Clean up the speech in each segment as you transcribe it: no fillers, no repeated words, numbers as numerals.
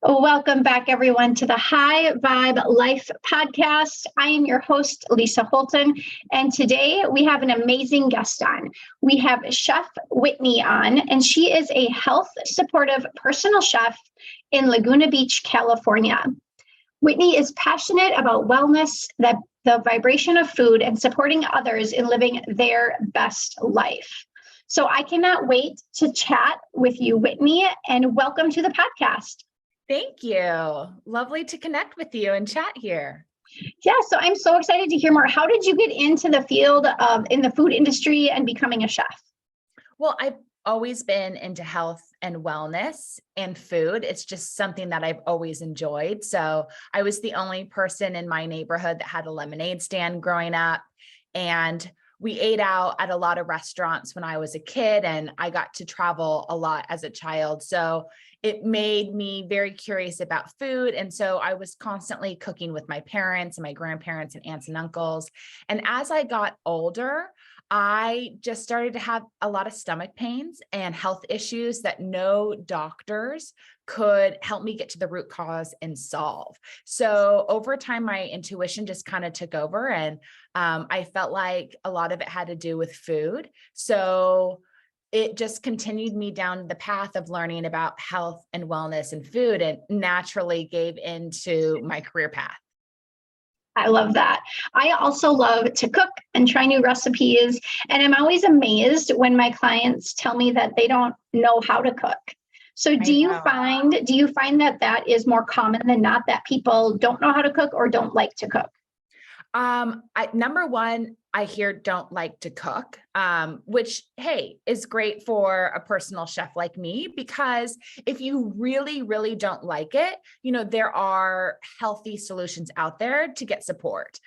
Welcome back, everyone, to the High Vibe Life podcast. I am your host, Lisa Holton, and today we have an amazing guest on. We have Chef Whitney on, and she is a health supportive personal chef in Laguna Beach, California. Whitney is passionate about wellness, the vibration of food, and supporting others in living their best life. So I cannot wait to chat with you, Whitney, and welcome to the podcast. Thank you. Lovely to connect with you and chat here. Yeah, so I'm so excited to hear more. How did you get into the field in the food industry and becoming a chef? Well, I've always been into health and wellness and food. It's just something that I've always enjoyed. So I was the only person in my neighborhood that had a lemonade stand growing up. And we ate out at a lot of restaurants when I was a kid, and I got to travel a lot as a child. So it made me very curious about food. And so I was constantly cooking with my parents and my grandparents and aunts and uncles. And as I got older, I just started to have a lot of stomach pains and health issues that no doctors could help me get to the root cause and solve. So over time, my intuition just kind of took over, and I felt like a lot of it had to do with food. So it just continued me down the path of learning about health and wellness and food, and naturally gave into my career path. I love that. I also love to cook and try new recipes. And I'm always amazed when my clients tell me that they don't know how to cook. So do you find that is more common than not, that people don't know how to cook or don't like to cook? Number one, I hear don't like to cook, which, hey, is great for a personal chef like me, because if you really, really don't like it, there are healthy solutions out there to get support.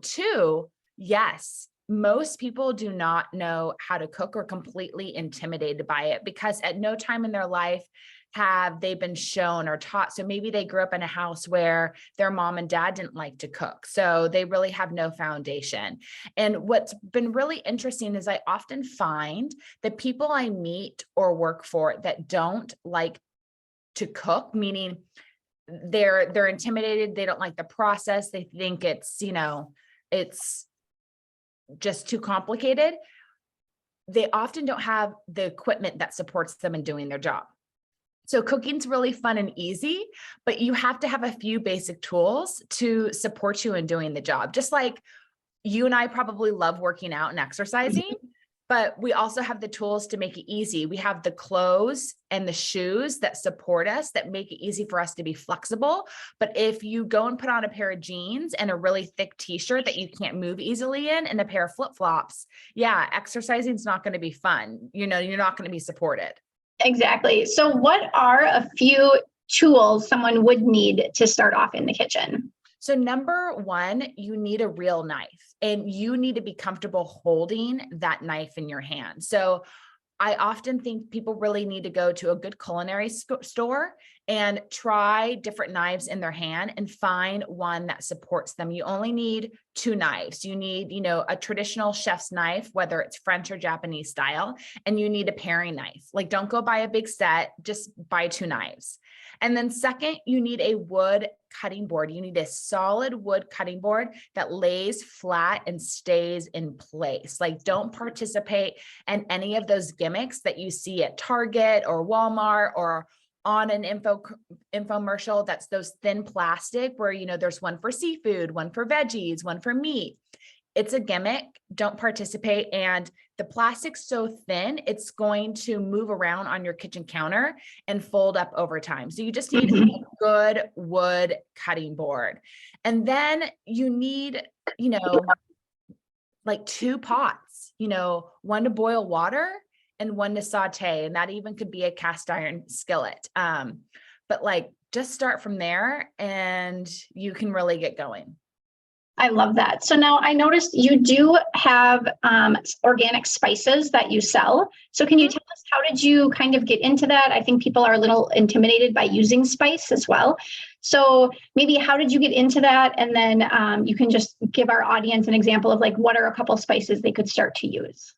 Two, yes, most people do not know how to cook or completely intimidated by it, because at no time in their life have they been shown or taught. So maybe they grew up in a house where their mom and dad didn't like to cook, so they really have no foundation. And what's been really interesting is I often find that people I meet or work for that don't like to cook, meaning they're intimidated, they don't like the process, they think it's just too complicated. They often don't have the equipment that supports them in doing their job. So cooking's really fun and easy, but you have to have a few basic tools to support you in doing the job. Just like you and I probably love working out and exercising, but we also have the tools to make it easy. We have the clothes and the shoes that support us, that make it easy for us to be flexible. But if you go and put on a pair of jeans and a really thick t-shirt that you can't move easily in, and a pair of flip-flops, yeah, exercising is not going to be fun. You're not going to be supported. Exactly. So what are a few tools someone would need to start off in the kitchen? So number one, you need a real knife, and you need to be comfortable holding that knife in your hand. So I often think people really need to go to a good culinary store and try different knives in their hand and find one that supports them. You only need two knives. You need, a traditional chef's knife, whether it's French or Japanese style, and you need a paring knife. Like, don't go buy a big set, just buy two knives. And then second, you need a wood cutting board. You need a solid wood cutting board that lays flat and stays in place. Like, don't participate in any of those gimmicks that you see at Target or Walmart or on an infomercial. That's those thin plastic where, there's one for seafood, one for veggies, one for meat. It's a gimmick. Don't participate. And the plastic's so thin, it's going to move around on your kitchen counter and fold up over time. So you just need a good wood cutting board. And then you need, like two pots, one to boil water and one to saute. And that even could be a cast iron skillet. But just start from there and you can really get going. I love that. So now I noticed you do have organic spices that you sell. So can you tell us, how did you kind of get into that? I think people are a little intimidated by using spice as well. So maybe how did you get into that? And then you can just give our audience an example of what are a couple spices they could start to use.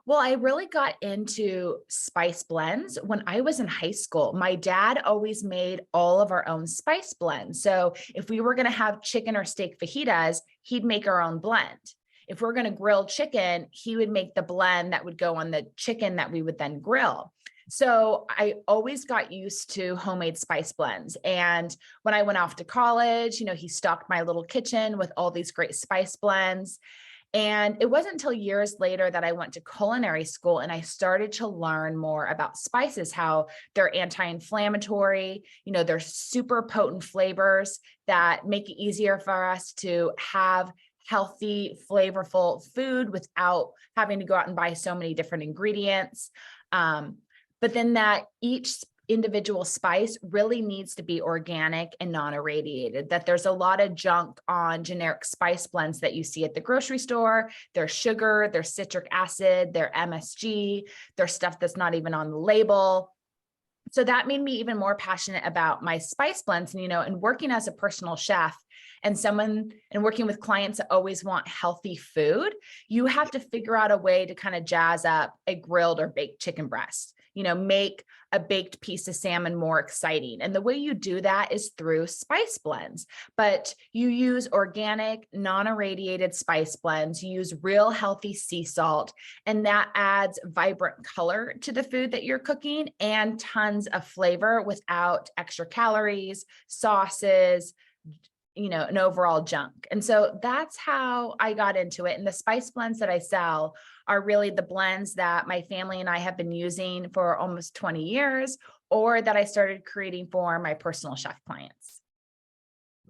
Well, I really got into spice blends when I was in high school. My dad always made all of our own spice blends. So if we were going to have chicken or steak fajitas, he'd make our own blend. If we're going to grill chicken, he would make the blend that would go on the chicken that we would then grill. So I always got used to homemade spice blends. And when I went off to college, he stocked my little kitchen with all these great spice blends. And it wasn't until years later that I went to culinary school and I started to learn more about spices, how they're anti-inflammatory, they're super potent flavors that make it easier for us to have healthy, flavorful food without having to go out and buy so many different ingredients. But then that each individual spice really needs to be organic and non-irradiated, that there's a lot of junk on generic spice blends that you see at the grocery store. There's sugar, there's citric acid, there's MSG, there's stuff that's not even on the label. So that made me even more passionate about my spice blends. And working as a personal chef and working with clients that always want healthy food, you have to figure out a way to kind of jazz up a grilled or baked chicken breast, make a baked piece of salmon more exciting. And the way you do that is through spice blends, but you use organic, non-irradiated spice blends, you use real healthy sea salt, and that adds vibrant color to the food that you're cooking and tons of flavor without extra calories, sauces, and overall junk. And so that's how I got into it. And the spice blends that I sell are really the blends that my family and I have been using for almost 20 years, or that I started creating for my personal chef clients.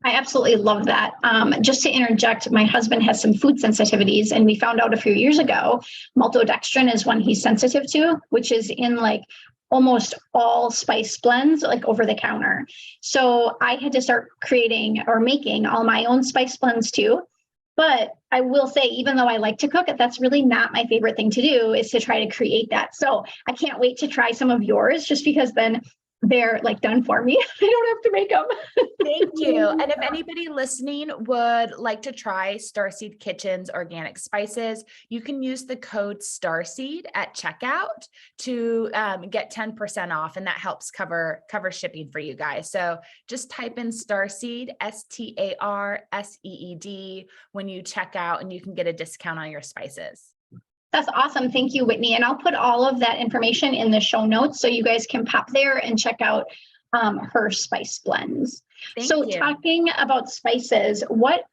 I absolutely love that. Just to interject, my husband has some food sensitivities, and we found out a few years ago, maltodextrin is one he's sensitive to, which is in like almost all spice blends, like over the counter. So I had to start creating or making all my own spice blends too. But I will say, even though I like to cook, that's really not my favorite thing to do, is to try to create that. So I can't wait to try some of yours, just because then they're like done for me. I don't have to make them. Thank you. And if anybody listening would like to try Starseed Kitchen's organic spices, you can use the code Starseed at checkout to get 10% off, and that helps cover shipping for you guys. So just type in Starseed, STARSEED, when you check out, and you can get a discount on your spices. That's awesome. Thank you, Whitney. And I'll put all of that information in the show notes so you guys can pop there and check out her spice blends. Thank you. Talking about spices, what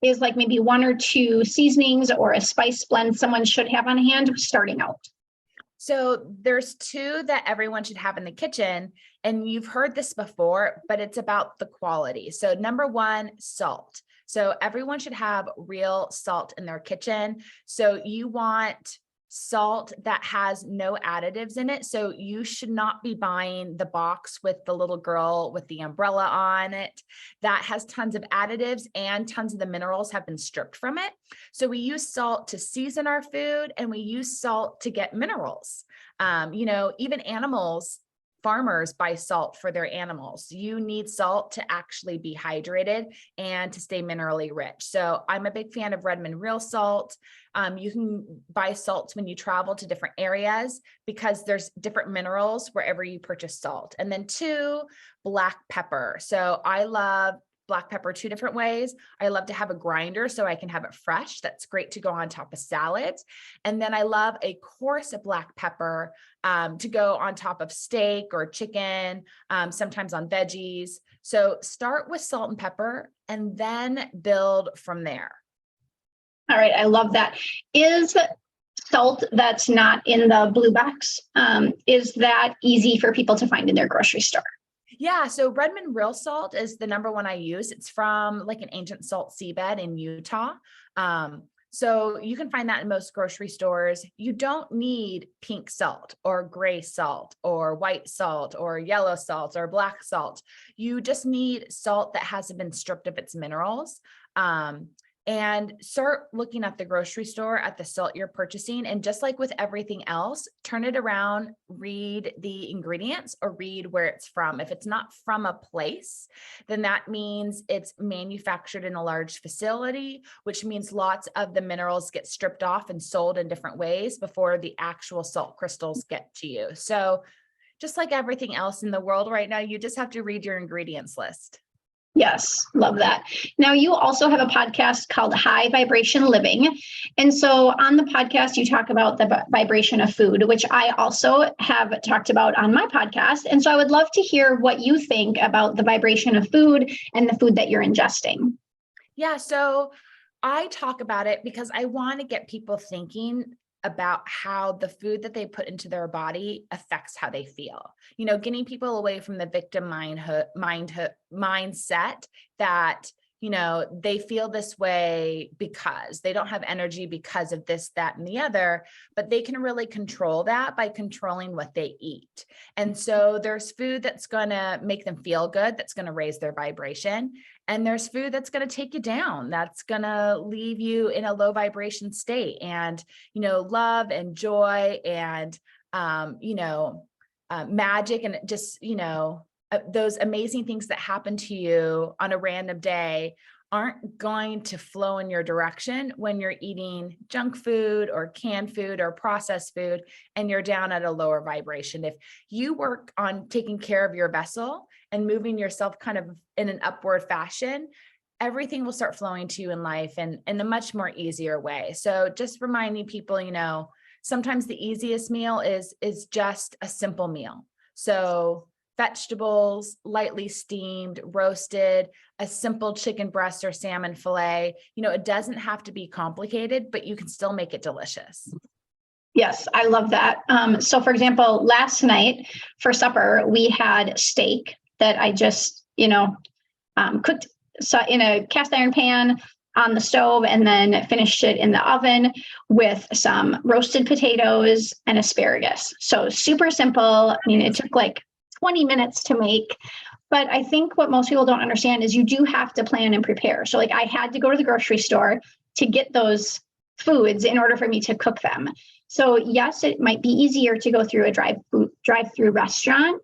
is like maybe one or two seasonings or a spice blend someone should have on hand starting out? So there's two that everyone should have in the kitchen, and you've heard this before, but it's about the quality. So number one, salt. So everyone should have real salt in their kitchen. So you want salt that has no additives in it. So you should not be buying the box with the little girl with the umbrella on it. That has tons of additives, and tons of the minerals have been stripped from it. So we use salt to season our food, and we use salt to get minerals. Even farmers buy salt for their animals. You need salt to actually be hydrated and to stay minerally rich. So I'm a big fan of Redmond Real Salt. You can buy salts when you travel to different areas, because there's different minerals wherever you purchase salt. And then two, black pepper. So I love black pepper two different ways. I love to have a grinder so I can have it fresh. That's great to go on top of salads. And then I love a coarse black pepper to go on top of steak or chicken, sometimes on veggies. So start with salt and pepper and then build from there. All right, I love that. Is salt that's not in the blue box, is that easy for people to find in their grocery store? Yeah, so Redmond Real Salt is the number one I use. It's from like an ancient salt seabed in Utah. So you can find that in most grocery stores. You don't need pink salt or gray salt or white salt or yellow salt or black salt. You just need salt that hasn't been stripped of its minerals. and start looking at the grocery store at the salt you're purchasing. And just like with everything else, turn it around, read the ingredients or read where it's from. If it's not from a place, then that means it's manufactured in a large facility, which means lots of the minerals get stripped off and sold in different ways before the actual salt crystals get to you. So just like everything else in the world right now, you just have to read your ingredients list. Yes, love that. Now, you also have a podcast called High Vibration Living. And so on the podcast, you talk about the vibration of food, which I also have talked about on my podcast. And so I would love to hear what you think about the vibration of food and the food that you're ingesting. Yeah, so I talk about it because I want to get people thinking about how the food that they put into their body affects how they feel. Getting people away from the victim mindset that, they feel this way because they don't have energy because of this, that, and the other, but they can really control that by controlling what they eat. And so there's food that's going to make them feel good, that's going to raise their vibration. And there's food that's going to take you down, that's going to leave you in a low vibration state. And, love and joy and, magic and just, those amazing things that happen to you on a random day aren't going to flow in your direction when you're eating junk food or canned food or processed food and you're down at a lower vibration. If you work on taking care of your vessel and moving yourself kind of in an upward fashion, everything will start flowing to you in life and in a much more easier way. So just reminding people, sometimes the easiest meal is just a simple meal. So vegetables, lightly steamed, roasted, a simple chicken breast or salmon fillet. It doesn't have to be complicated, but you can still make it delicious. Yes, I love that. So for example, last night for supper, we had steak that I just, cooked in a cast iron pan on the stove and then finished it in the oven with some roasted potatoes and asparagus. So super simple. It took like 20 minutes to make. But I think what most people don't understand is you do have to plan and prepare. So I had to go to the grocery store to get those foods in order for me to cook them. So yes, it might be easier to go through a drive-through restaurant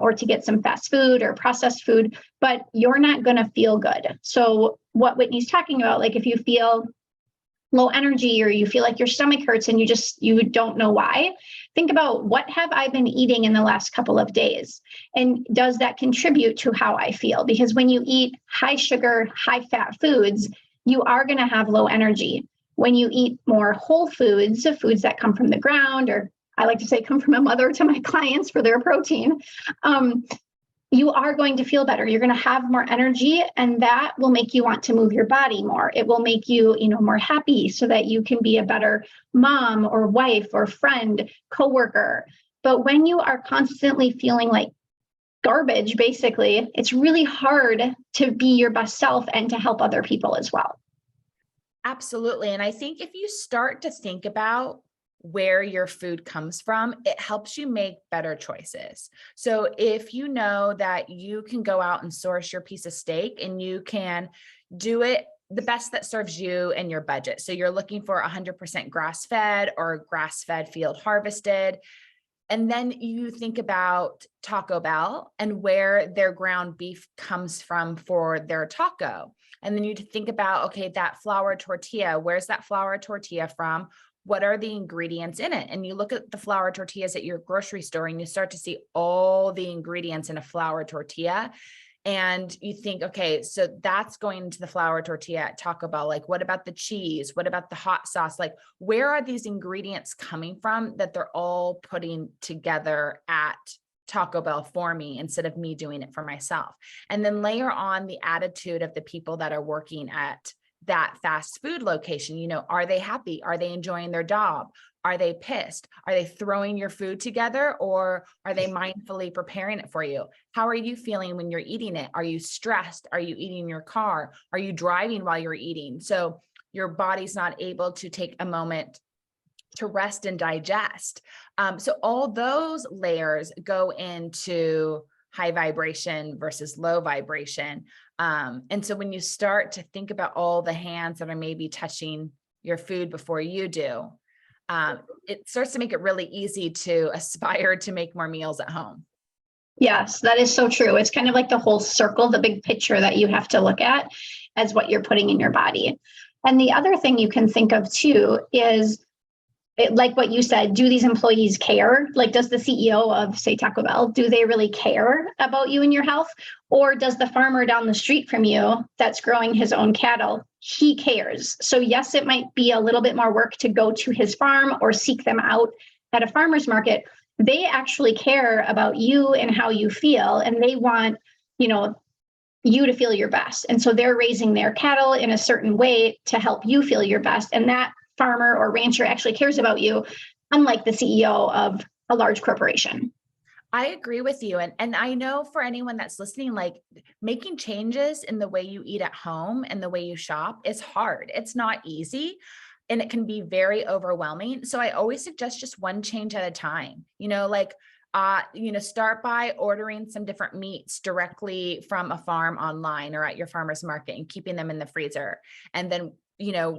or to get some fast food or processed food, but you're not going to feel good. So what Whitney's talking about, if you feel low energy or you feel like your stomach hurts and you don't know why, think about what have I been eating in the last couple of days? And does that contribute to how I feel? Because when you eat high sugar, high fat foods, you are going to have low energy. When you eat more whole foods that come from the ground, or I like to say come from a mother to my clients for their protein, you are going to feel better. You're going to have more energy, and that will make you want to move your body more. It will make you, more happy so that you can be a better mom or wife or friend, coworker. But when you are constantly feeling like garbage, basically, it's really hard to be your best self and to help other people as well. Absolutely. And I think if you start to think about where your food comes from, it helps you make better choices. So if you know that you can go out and source your piece of steak and you can do it the best that serves you and your budget. So you're looking for 100% grass-fed or grass-fed field harvested. And then you think about Taco Bell and where their ground beef comes from for their taco. And then you think about, okay, that flour tortilla, where's that flour tortilla from? What are the ingredients in it? And you look at the flour tortillas at your grocery store and you start to see all the ingredients in a flour tortilla. And you think, okay, so that's going into the flour tortilla at Taco Bell. What about the cheese? What about the hot sauce? Where are these ingredients coming from that they're all putting together at Taco Bell for me instead of me doing it for myself? And then layer on the attitude of the people that are working at that fast food location. Are they happy? Are they enjoying their job? Are they pissed? Are they throwing your food together, or are they mindfully preparing it for you? How are you feeling when you're eating it? Are you stressed? Are you eating in your car? Are you driving while you're eating? So your body's not able to take a moment to rest and digest. So all those layers go into high vibration versus low vibration. And so when you start to think about all the hands that are maybe touching your food before you do, it starts to make it really easy to aspire to make more meals at home. Yes, that is so true. It's kind of like the whole circle, the big picture that you have to look at as what you're putting in your body. And the other thing you can think of too is like what you said, do these employees care? Like, does the CEO of, say, Taco Bell, do they really care about you and your health? Or does the farmer down the street from you that's growing his own cattle, he cares? So yes, it might be a little bit more work to go to his farm or seek them out at a farmer's market. They actually care about you and how you feel, and they want, you to feel your best. And so they're raising their cattle in a certain way to help you feel your best. And that farmer or rancher actually cares about you, unlike the CEO of a large corporation. I agree with you. And I know for anyone that's listening, like making changes in the way you eat at home and the way you shop is hard. It's not easy. And it can be very overwhelming. So I always suggest just one change at a time, start by ordering some different meats directly from a farm online or at your farmer's market and keeping them in the freezer. And then,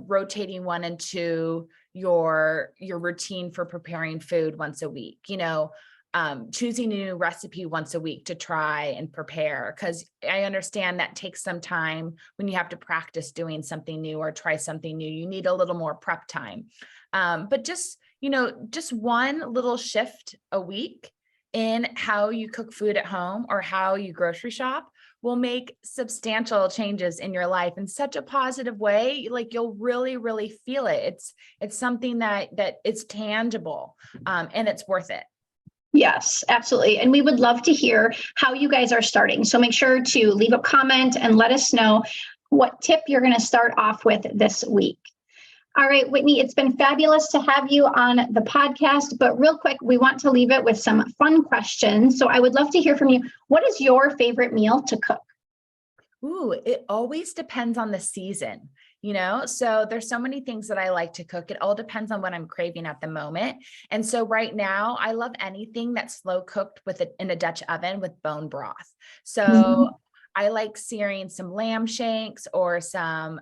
rotating one into your routine for preparing food once a week, choosing a new recipe once a week to try and prepare. Because I understand that takes some time when you have to practice doing something new or try something new. You need a little more prep time. But just one little shift a week in how you cook food at home or how you grocery shop will make substantial changes in your life in such a positive way. Like you'll really, really feel it. It's something that is tangible, and it's worth it. Yes, absolutely. And we would love to hear how you guys are starting. So make sure to leave a comment and let us know what tip you're going to start off with this week. All right, Whitney, it's been fabulous to have you on the podcast, but real quick, we want to leave it with some fun questions. So I would love to hear from you. What is your favorite meal to cook? Ooh, it always depends on the season, so there's so many things that I like to cook. It all depends on what I'm craving at the moment. And so right now I love anything that's slow cooked in a Dutch oven with bone broth. So I like searing some lamb shanks or some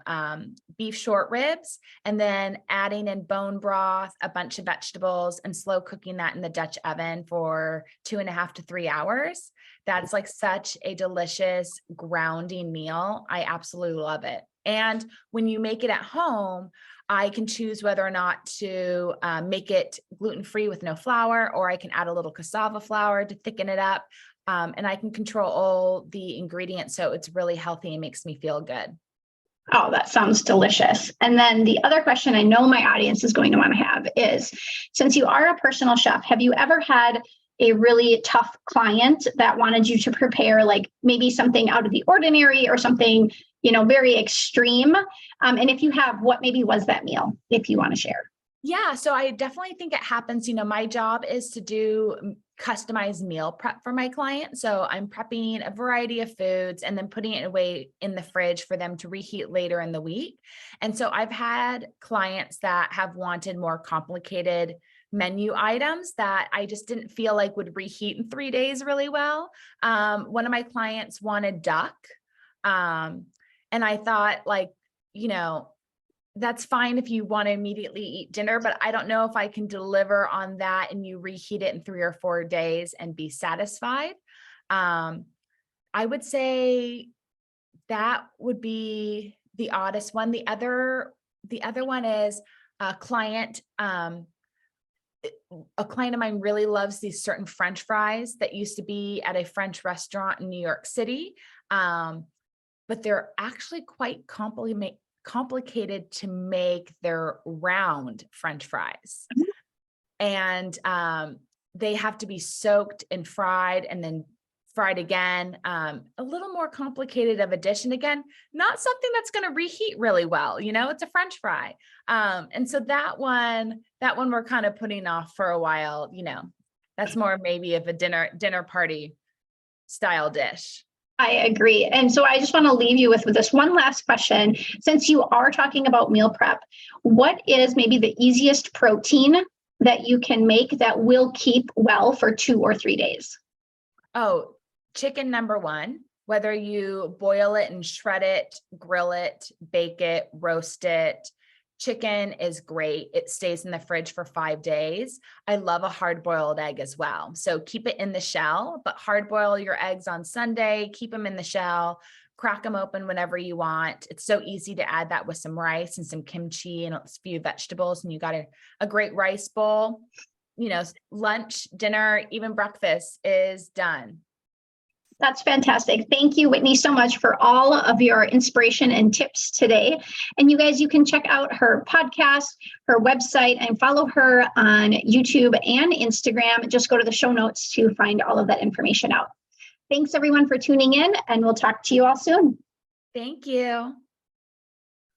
beef short ribs, and then adding in bone broth, a bunch of vegetables, and slow cooking that in the Dutch oven for 2.5 to 3 hours. That's like such a delicious grounding meal. I absolutely love it. And when you make it at home, I can choose whether or not to make it gluten-free with no flour, or I can add a little cassava flour to thicken it up. And I can control all the ingredients. So it's really healthy and makes me feel good. Oh, that sounds delicious. And then the other question I know my audience is going to want to have is, since you are a personal chef, have you ever had a really tough client that wanted you to prepare like maybe something out of the ordinary or something, very extreme? And if you have, what maybe was that meal, if you want to share? Yeah, so I definitely think it happens. My job is to do customized meal prep for my client. So I'm prepping a variety of foods and then putting it away in the fridge for them to reheat later in the week. And so I've had clients that have wanted more complicated menu items that I just didn't feel like would reheat in 3 days really well. One of my clients wanted duck. And I thought that's fine if you want to immediately eat dinner, but I don't know if I can deliver on that and you reheat it in 3 or 4 days and be satisfied. I would say that would be the oddest one. The other one is a client. A client of mine really loves these certain French fries that used to be at a French restaurant in New York City. But they're actually quite complicated to make. Their round French fries. And they have to be soaked and fried and then fried again. A little more complicated of a dish. And again, not something that's going to reheat really well. It's a French fry. And so that one we're kind of putting off for a while. That's more maybe of a dinner party style dish. I agree. And so I just want to leave you with this one last question. Since you are talking about meal prep, what is maybe the easiest protein that you can make that will keep well for 2 or 3 days? Oh, chicken number one, whether you boil it and shred it, grill it, bake it, roast it. Chicken is great. It stays in the fridge for 5 days. I love a hard-boiled egg as well. So keep it in the shell, but hard boil your eggs on Sunday, keep them in the shell, crack them open whenever you want. It's so easy to add that with some rice and some kimchi and a few vegetables, and you got a great rice bowl. Lunch, dinner, even breakfast is done. That's fantastic. Thank you, Whitney, so much for all of your inspiration and tips today. And you guys, you can check out her podcast, her website, and follow her on YouTube and Instagram. Just go to the show notes to find all of that information out. Thanks, everyone, for tuning in, and we'll talk to you all soon. Thank you.